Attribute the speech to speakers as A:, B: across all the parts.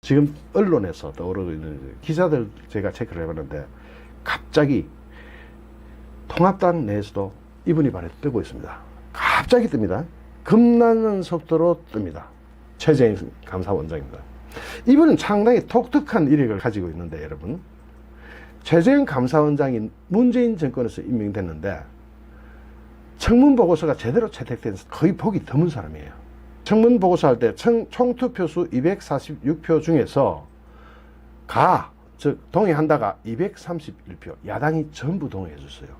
A: 지금 언론에서 떠오르고 있는 기사들 제가 체크를 해봤는데 갑자기 통합당 내에서도 이분이 발에 뜨고 있습니다. 갑자기 뜹니다. 겁나는 속도로 뜹니다. 최재형 감사원장입니다. 이분은 상당히 독특한 이력을 가지고 있는데 여러분, 최재형 감사원장이 문재인 정권에서 임명됐는데 청문보고서가 제대로 채택된 거의 보기 드문 사람이에요. 청문보고서 할 때 총투표수 246표 중에서 즉 동의한다가 231표, 야당이 전부 동의해 줬어요.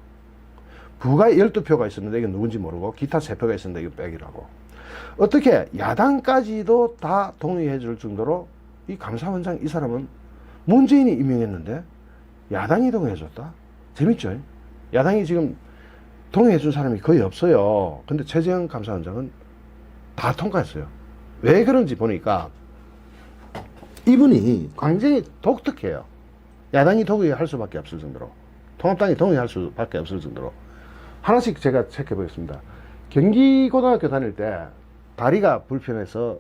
A: 부가 12표가 있었는데 이게 누군지 모르고 기타 3표가 있었는데 이거 빼기라고. 어떻게 야당까지도 다 동의해 줄 정도로 이 감사원장 이 사람은 문재인이 임명했는데 야당이 동의해 줬다? 재밌죠? 야당이 지금 동의해 준 사람이 거의 없어요. 근데 최재형 감사원장은 다 통과했어요. 왜 그런지 보니까 이분이 굉장히 독특해요. 야당이 동의할 수밖에 없을 정도로, 통합당이 동의할 수밖에 없을 정도로. 하나씩 제가 체크해 보겠습니다. 경기고등학교 다닐 때 다리가 불편해서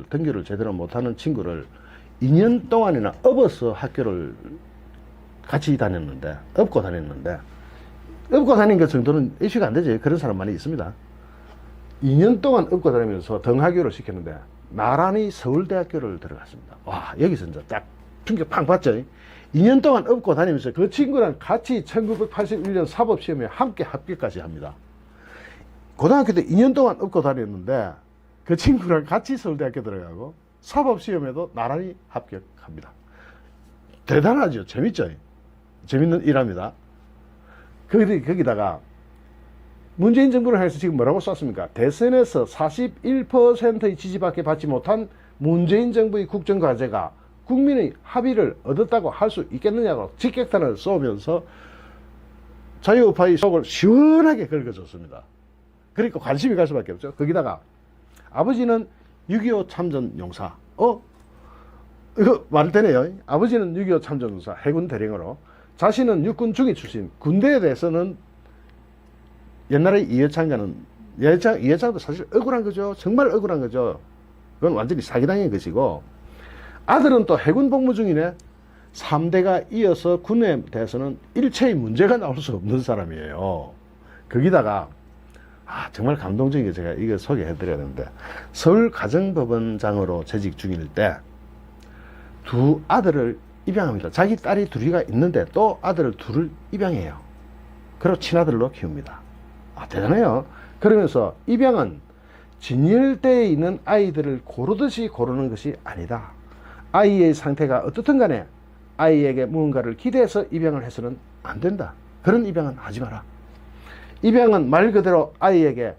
A: 등교를 제대로 못하는 친구를 2년 동안이나 업어서 학교를 같이 다녔는데, 업고 다녔는데, 업고 다닌 것 정도는 이슈가 안 되지. 그런 사람 많이 있습니다. 2년 동안 업고 다니면서 등하교를 시켰는데 나란히 서울대학교를 들어갔습니다. 와, 여기서 이제 딱 충격 팡 받죠. 2년 동안 업고 다니면서 그 친구랑 같이 1981년 사법시험에 함께 합격까지 합니다. 고등학교 때 2년 동안 업고 다녔는데 그 친구랑 같이 서울대학교 들어가고 사법시험에도 나란히 합격합니다. 대단하죠. 재밌죠. 재밌는 일합니다. 거기다가 문재인 정부를 해서 지금 뭐라고 썼습니까? 대선에서 41%의 지지밖에 받지 못한 문재인 정부의 국정과제가 국민의 합의를 얻었다고 할 수 있겠느냐고 직격탄을 쏘면서 자유우파의 속을 시원하게 긁어줬습니다. 그러니까 관심이 갈 수밖에 없죠. 거기다가 아버지는 6.25 참전 용사. 이거 말 되네요. 아버지는 6.25 참전 용사, 해군 대령으로. 자신은 육군 중위 출신. 군대에 대해서는 옛날에 이해창자는, 이해창도 사실 억울한 거죠. 정말 억울한 거죠. 그건 완전히 사기당한 것이고, 아들은 또 해군 복무 중이네. 3대가 이어서 군에 대해서는 일체의 문제가 나올 수 없는 사람이에요. 거기다가 정말 감동적인 게 제가 이거 소개해드려야 되는데, 서울가정법원장으로 재직 중일 때 두 아들을 입양합니다. 자기 딸이 둘이가 있는데 또 아들을 둘을 입양해요. 그리고 친아들로 키웁니다. 대단해요. 그러면서 입양은 진열대에 있는 아이들을 고르듯이 고르는 것이 아니다. 아이의 상태가 어떻든 간에 아이에게 무언가를 기대해서 입양을 해서는 안 된다. 그런 입양은 하지 마라. 입양은 말 그대로 아이에게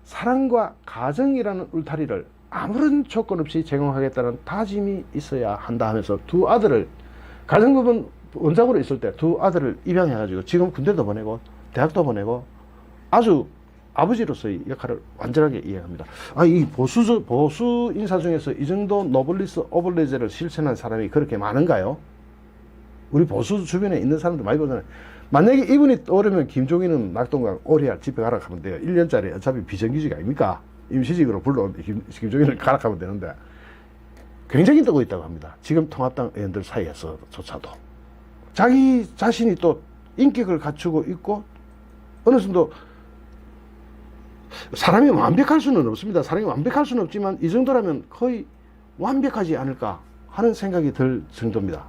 A: 사랑과 가정이라는 울타리를 아무런 조건 없이 제공하겠다는 다짐이 있어야 한다 하면서 두 아들을, 가정법원 원장으로 있을 때 두 아들을 입양해가지고 지금 군대도 보내고 대학도 보내고 아주 아버지로서의 역할을 완전하게 이해합니다. 이 보수 인사 중에서 이 정도 노블리스 오블리제를 실천한 사람이 그렇게 많은가요? 우리 보수 주변에 있는 사람들 많이 보잖아요. 만약에 이분이 떠오르면 김종인은 낙동강 오리알 집에 가라 하면 돼요. 1년짜리 어차피 비정규직 아닙니까? 임시직으로 불러온 김종인을 가라 하면 되는데 굉장히 뜨고 있다고 합니다. 지금 통합당 의원들 사이에서조차도. 자기 자신이 또 인격을 갖추고 있고 어느 정도 사람이 완벽할 수는 없습니다. 사람이 완벽할 수는 없지만 이 정도라면 거의 완벽하지 않을까 하는 생각이 들 정도입니다.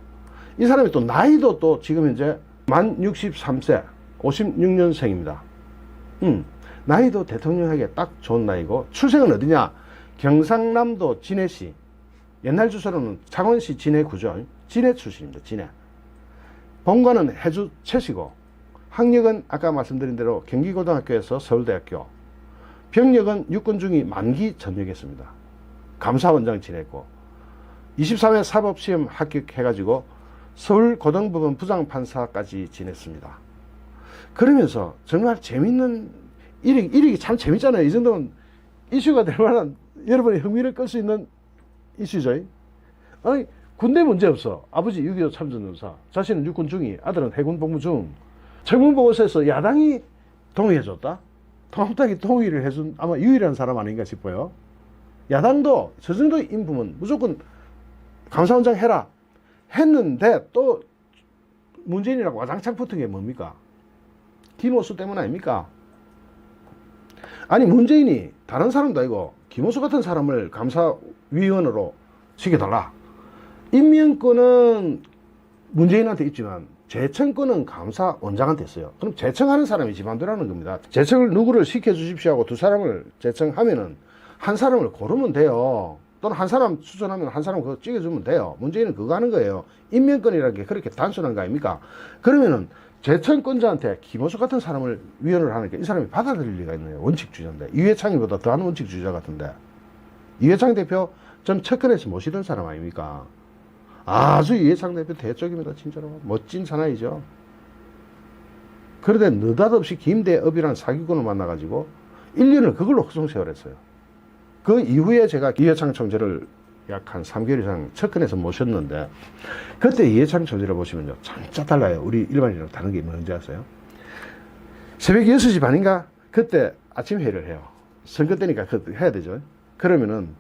A: 이 사람이 또 나이도 또 지금 현재 만 63세 56년생입니다. 나이도 대통령에게 딱 좋은 나이고, 출생은 어디냐? 경상남도 진해시, 옛날 주소로는 창원시 진해구죠. 진해 출신입니다. 진해. 본관은 해주 채시고, 학력은 아까 말씀드린 대로 경기고등학교에서 서울대학교, 병력은 육군 중위 만기 전역했습니다. 감사원장 지냈고 23회 사법시험 합격해가지고 서울고등법원 부장판사까지 지냈습니다. 그러면서 정말 재밌는 이력이 참 재밌잖아요. 이 정도면 이슈가 될 만한, 여러분의 흥미를 끌 수 있는 이슈죠. 군대 문제 없어. 아버지 6.25 참전용사, 자신은 육군 중위, 아들은 해군 복무 중. 청문보고서에서 야당이 동의해줬다? 통합당이 동의를 해준 아마 유일한 사람 아닌가 싶어요. 야당도 저 정도의 인품은 무조건 감사원장 해라 했는데 또 문재인이라고 와장창 붙은 게 뭡니까? 김호수 때문 아닙니까? 아니 문재인이 다른 사람도 아니고 김호수 같은 사람을 감사위원으로 시켜달라. 임명권은 문재인한테 있지만 제청권은 감사원장한테 있어요. 그럼 제청하는 사람이 지만두라는 겁니다. 제청을 누구를 시켜주십시오 하고 두 사람을 제청하면은 한 사람을 고르면 돼요. 또는 한 사람 추천하면 한 사람 그거 찍어주면 돼요. 문재인은 그거 하는 거예요. 임명권이라는 게 그렇게 단순한 거 아닙니까? 그러면은 제청권자한테 김호수 같은 사람을 위원을 하니까 이 사람이 받아들일 리가 있나요? 원칙주의자인데. 이회창이보다 더한 원칙주의자 같은데. 이회창 대표 전 측근에서 모시던 사람 아닙니까? 아주 이회창 대표 대쪽입니다. 진짜로 멋진 사나이죠. 그런데 느닷없이 김대업이라는 사기꾼을 만나가지고 1년을 그걸로 흑송세월했어요. 그 이후에 제가 이회창 총재를 약 한 3개월 이상 측근에서 모셨는데 그때 이회창 총재를 보시면요 진짜 달라요. 우리 일반인이랑 다른 게 뭔지 아세요? 새벽 6시 반인가 그때 아침 회의를 해요. 선거 때니까 그때 해야 되죠. 그러면은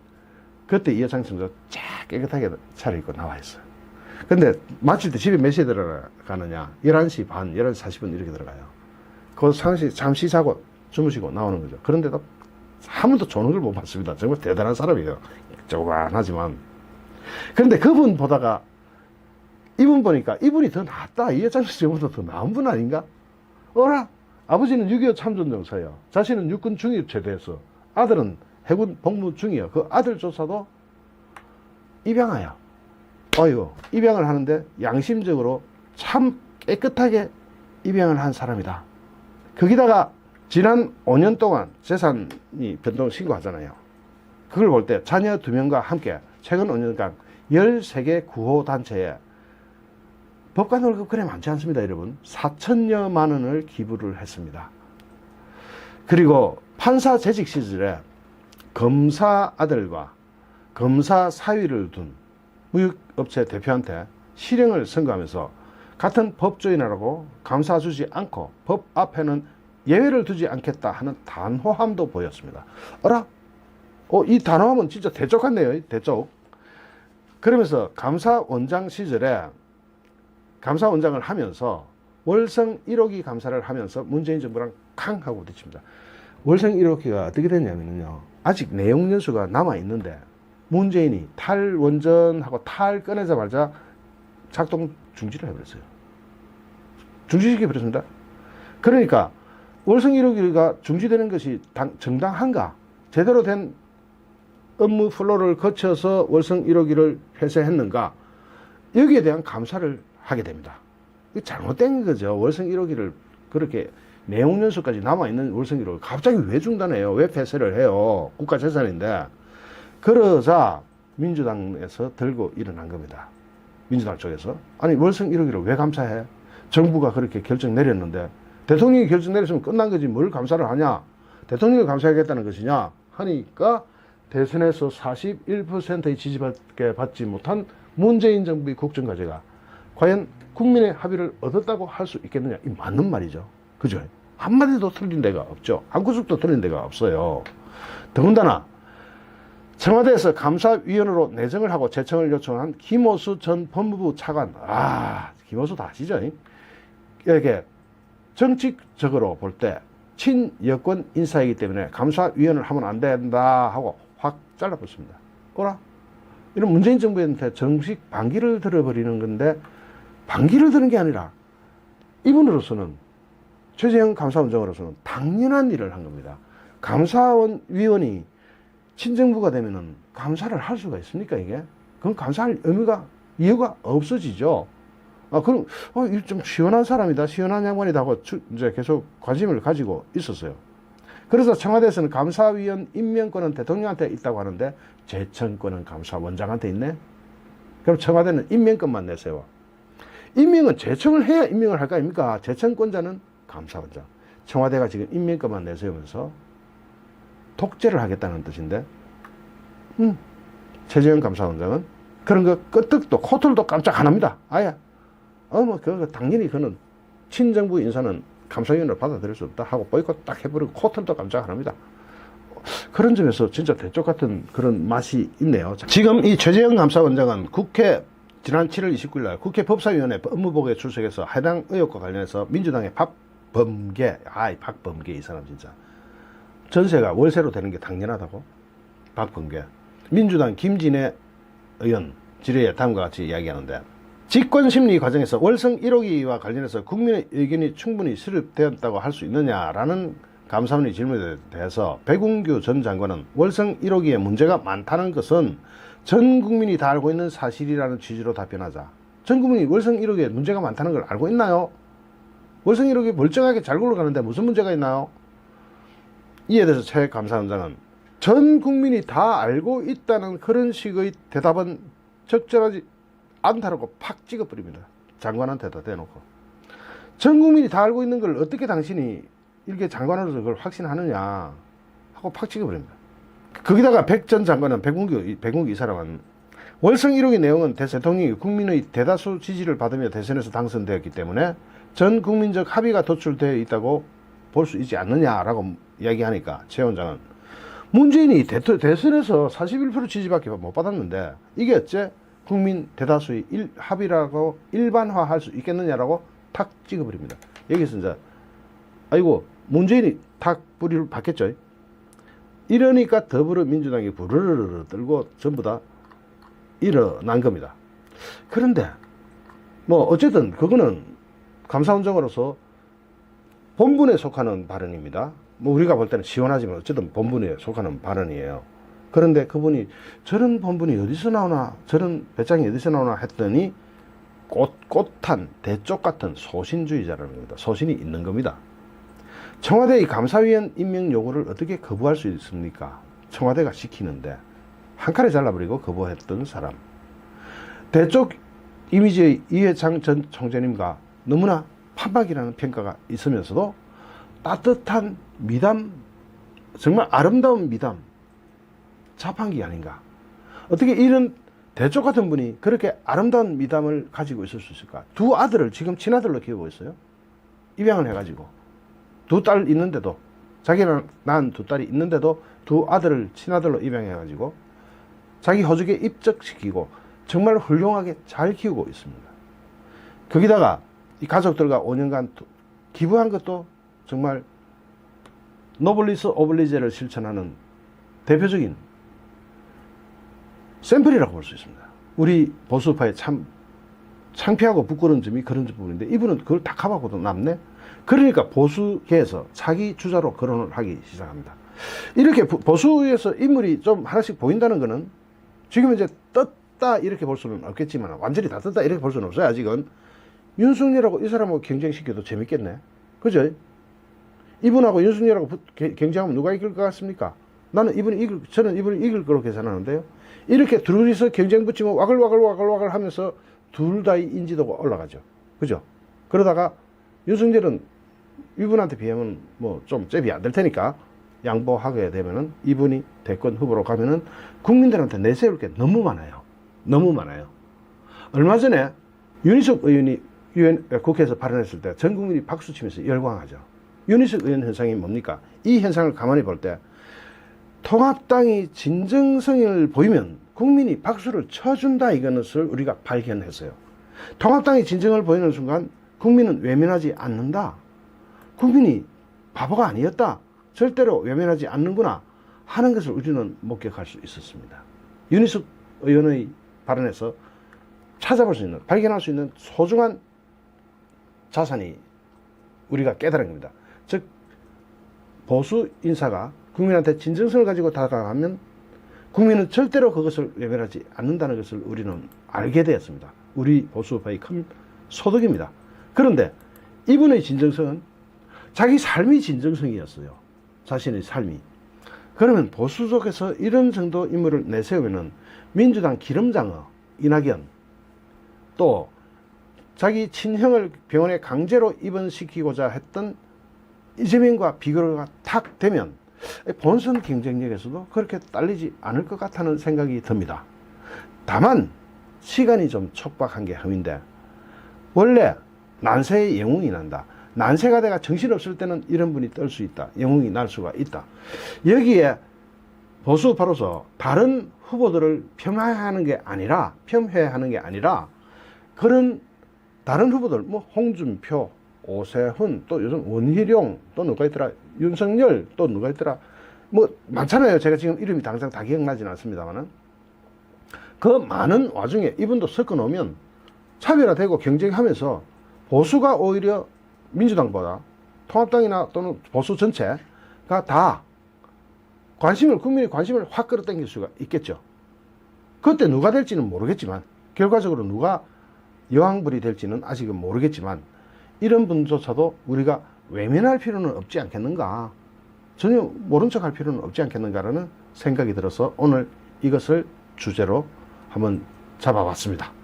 A: 그때 이회창 총재가 쫙 깨끗하게 차려입고 나와 있어요. 근데 마칠 때 집에 몇 시에 들어가느냐? 11시 반, 11시 40분 이렇게 들어가요. 그 상시 잠시 자고 주무시고 나오는 거죠. 그런데도 한 번도 조는 걸 못 봤습니다. 정말 대단한 사람이에요. 조만하지만. 그런데 그분 보다가 이분 보니까 이분이 더 낫다. 이회창 씨보다 더 나은 분 아닌가? 어라? 아버지는 6.25 참전용사예요. 자신은 육군 중위 제대에서 아들은 해군 복무 중이에요. 그 아들조차도 입양아야. 어이구, 입양을 하는데 양심적으로 참 깨끗하게 입양을 한 사람이다. 거기다가 지난 5년 동안 재산이 변동 신고하잖아요. 그걸 볼 때 자녀 2명과 함께 최근 5년간 13개 구호단체에 법관 월급 그래 많지 않습니다, 여러분. 4천여만 원을 기부를 했습니다. 그리고 판사 재직 시절에 검사 아들과 검사 사위를 둔 무역업체 대표한테 실형을 선고하면서 같은 법조인이라고 감싸주지 않고 법 앞에는 예외를 두지 않겠다 하는 단호함도 보였습니다. 어라? 이 단호함은 진짜 대쪽 같네요. 대쪽. 그러면서 감사원장 시절에 감사원장을 하면서 월성 1호기 감사를 하면서 문재인 정부랑 캉 하고 부딪힙니다. 월성 1호기가 어떻게 됐냐면요. 아직 내용 연수가 남아있는데 문재인이 탈원전하고 탈 꺼내자마자 작동 중지를 해버렸어요. 중지시켜버렸습니다. 그러니까 월성 1호기가 중지되는 것이 정당한가? 제대로 된 업무 플로를 거쳐서 월성 1호기를 폐쇄했는가? 여기에 대한 감사를 하게 됩니다. 이게 잘못된 거죠. 월성 1호기를 그렇게 내용 연수까지 남아있는 월성 1호기를 갑자기 왜 중단해요? 왜 폐쇄를 해요? 국가재산인데. 그러자 민주당에서 들고 일어난 겁니다. 민주당 쪽에서. 아니 월성 1호기를 왜 감사해? 정부가 그렇게 결정 내렸는데 대통령이 결정 내렸으면 끝난 거지 뭘 감사를 하냐? 대통령을 감사하겠다는 것이냐? 하니까 대선에서 41%의 지지밖에 받지 못한 문재인 정부의 국정과제가 과연 국민의 합의를 얻었다고 할 수 있겠느냐? 이 맞는 말이죠. 그죠? 한마디도 틀린 데가 없죠. 한 구석도 틀린 데가 없어요. 더군다나 청와대에서 감사위원으로 내정을 하고 제청을 요청한 김호수 전 법무부 차관. 김호수 다 아시죠? 이렇게 정치적으로 볼 때 친여권 인사이기 때문에 감사위원을 하면 안 된다 하고 확 잘라붙습니다. 어라? 이런 문재인 정부한테 정식 반기를 들어버리는 건데 반기를 드는 게 아니라 이분으로서는 최재형 감사원장으로서는 당연한 일을 한 겁니다. 감사위원이 친정부가 되면은 감사를 할 수가 있습니까, 이게? 그럼 감사할 의미가, 이유가 없어지죠. 그럼, 좀 시원한 사람이다, 시원한 양반이다 하고 이제 계속 관심을 가지고 있었어요. 그래서 청와대에서는 감사위원 임명권은 대통령한테 있다고 하는데, 제청권은 감사원장한테 있네? 그럼 청와대는 임명권만 내세워. 임명은 제청을 해야 임명을 할 거 아닙니까? 제청권자는 감사원장. 청와대가 지금 임명권만 내세우면서 독재를 하겠다는 뜻인데, 최재형 감사원장은 그런 거 끄떡도 코털도 깜짝 안 합니다. 아예. 당연히 그는 친정부 인사는 감사위원으로 받아들일 수 없다 하고 보이콧 딱 해버리고 코털도 깜짝 안 합니다. 그런 점에서 진짜 대쪽 같은 그런 맛이 있네요. 지금 이 최재형 감사원장은 국회 지난 7월 29일 날 국회 법사위원회 업무보고에 출석해서 해당 의혹과 관련해서 민주당의 박범계, 박범계 이 사람 진짜 전세가 월세로 되는 게 당연하다고. 박범계 민주당 김진애 의원 질의에 다음과 같이 이야기하는데, 집권심리 과정에서 월성 1호기와 관련해서 국민의 의견이 충분히 수립되었다고 할 수 있느냐라는 감사원의 질문에 대해서 백운규 전 장관은 월성 1호기에 문제가 많다는 것은 전 국민이 다 알고 있는 사실이라는 취지로 답변하자. 전 국민이 월성 1호기에 문제가 많다는 걸 알고 있나요? 월성 1호기 멀쩡하게 잘 굴러가는데 무슨 문제가 있나요? 이에 대해서 최 감사원장은 전 국민이 다 알고 있다는 그런 식의 대답은 적절하지 않다라고 팍 찍어버립니다. 장관한테다 대놓고. 전 국민이 다 알고 있는 걸 어떻게 당신이 이렇게 장관으로서 그걸 확신하느냐 하고 팍 찍어버립니다. 거기다가 백 전 장관은 백운규 이 사람은 월성 1호기 내용은 대통령이 국민의 대다수 지지를 받으며 대선에서 당선되었기 때문에 전 국민적 합의가 도출되어 있다고 볼 수 있지 않느냐라고 이야기하니까 최 원장은 문재인이 대선에서 41% 지지밖에 못 받았는데 이게 어째 국민 대다수의 합의라고 일반화할 수 있겠느냐라고 탁 찍어버립니다. 여기서 이제 아이고 문재인이 탁 뿌리를 받겠죠. 이러니까 더불어민주당이 부르르르 떨고 전부 다 일어난 겁니다. 그런데 뭐 어쨌든 그거는 감사원장으로서 본분에 속하는 발언입니다. 뭐 우리가 볼 때는 시원하지만 어쨌든 본분에 속하는 발언이에요. 그런데 그분이 저런 본분이 어디서 나오나, 저런 배짱이 어디서 나오나 했더니 꽃한 대쪽 같은 소신주의자라는 겁니다. 소신이 있는 겁니다. 청와대의 감사위원 임명 요구를 어떻게 거부할 수 있습니까? 청와대가 시키는데 한 칼에 잘라버리고 거부했던 사람. 대쪽 이미지의 이해창 전 총재님과 너무나 판박이라는 평가가 있으면서도 따뜻한 미담, 정말 아름다운 미담, 자판기 아닌가. 어떻게 이런 대쪽 같은 분이 그렇게 아름다운 미담을 가지고 있을 수 있을까? 두 아들을 지금 친아들로 키우고 있어요. 입양을 해가지고 두 딸 있는데도, 자기는 낳은 두 딸이 있는데도 두 아들을 친아들로 입양해가지고 자기 호적에 입적시키고 정말 훌륭하게 잘 키우고 있습니다. 거기다가 이 가족들과 5년간 기부한 것도 정말 노블리스 오블리제를 실천하는 대표적인 샘플이라고 볼 수 있습니다. 우리 보수파의 참 창피하고 부끄러운 점이 그런 부분인데 이분은 그걸 다 커버하고도 남네. 그러니까 보수계에서 자기 주자로 거론을 하기 시작합니다. 이렇게 보수에서 인물이 좀 하나씩 보인다는 것은 지금 이제 떴다 이렇게 볼 수는 없겠지만, 완전히 다 떴다 이렇게 볼 수는 없어요. 아직은. 윤석열하고 이 사람하고 경쟁시켜도 재밌겠네. 그죠? 이분하고 윤석열하고 경쟁하면 누가 이길 것 같습니까? 저는 이분이 이길 거로 계산하는데요. 이렇게 둘이서 경쟁 붙이면 와글와글 하면서 둘 다의 인지도가 올라가죠. 그죠? 그러다가 윤석열은 이분한테 비하면 뭐 좀 잽이 안 될 테니까 양보하게 되면은 이분이 대권 후보로 가면은 국민들한테 내세울 게 너무 많아요. 너무 많아요. 얼마 전에 윤희숙 의원이 국회에서 발언했을 때 전 국민이 박수 치면서 열광하죠. 윤희숙 의원 현상이 뭡니까? 이 현상을 가만히 볼 때 통합당이 진정성을 보이면 국민이 박수를 쳐준다, 이것을 우리가 발견했어요. 통합당이 진정을 보이는 순간 국민은 외면하지 않는다. 국민이 바보가 아니었다. 절대로 외면하지 않는구나 하는 것을 우리는 목격할 수 있었습니다. 윤희숙 의원의 발언에서 찾아볼 수 있는, 발견할 수 있는 소중한 자산이 우리가 깨달은 겁니다. 즉 보수 인사가 국민한테 진정성을 가지고 다가가면 국민은 절대로 그것을 외면하지 않는다는 것을 우리는 알게 되었습니다. 우리 보수파의 큰 소득입니다. 그런데 이분의 진정성은 자기 삶이 진정성이었어요. 자신의 삶이. 그러면 보수 속에서 이런 정도 인물을 내세우면 민주당 기름장어 이낙연, 또 자기 친형을 병원에 강제로 입원시키고자 했던 이재명과 비교가 탁 되면 본선 경쟁력에서도 그렇게 딸리지 않을 것 같다는 생각이 듭니다. 다만 시간이 좀 촉박한 게 흠인데, 원래 난세의 영웅이 난다. 난세가 내가 정신없을 때는 이런 분이 뜰 수 있다. 영웅이 날 수가 있다. 여기에 보수파로서 다른 후보들을 폄하하는 게 아니라 그런 다른 후보들 뭐 홍준표, 오세훈, 또 요즘 원희룡, 또 누가 있더라, 윤석열, 또 누가 있더라, 뭐 많잖아요. 제가 지금 이름이 당장 다 기억나지는 않습니다만은 그 많은 와중에 이분도 섞어 놓으면 차별화되고 경쟁하면서 보수가 오히려 민주당보다 통합당이나 또는 보수 전체가 다 국민의 관심을 확 끌어당길 수가 있겠죠. 그때 누가 될지는 모르겠지만, 결과적으로 누가 여왕벌이 될지는 아직은 모르겠지만, 이런 분조차도 우리가 외면할 필요는 없지 않겠는가, 전혀 모른 척 할 필요는 없지 않겠는가라는 생각이 들어서 오늘 이것을 주제로 한번 잡아봤습니다.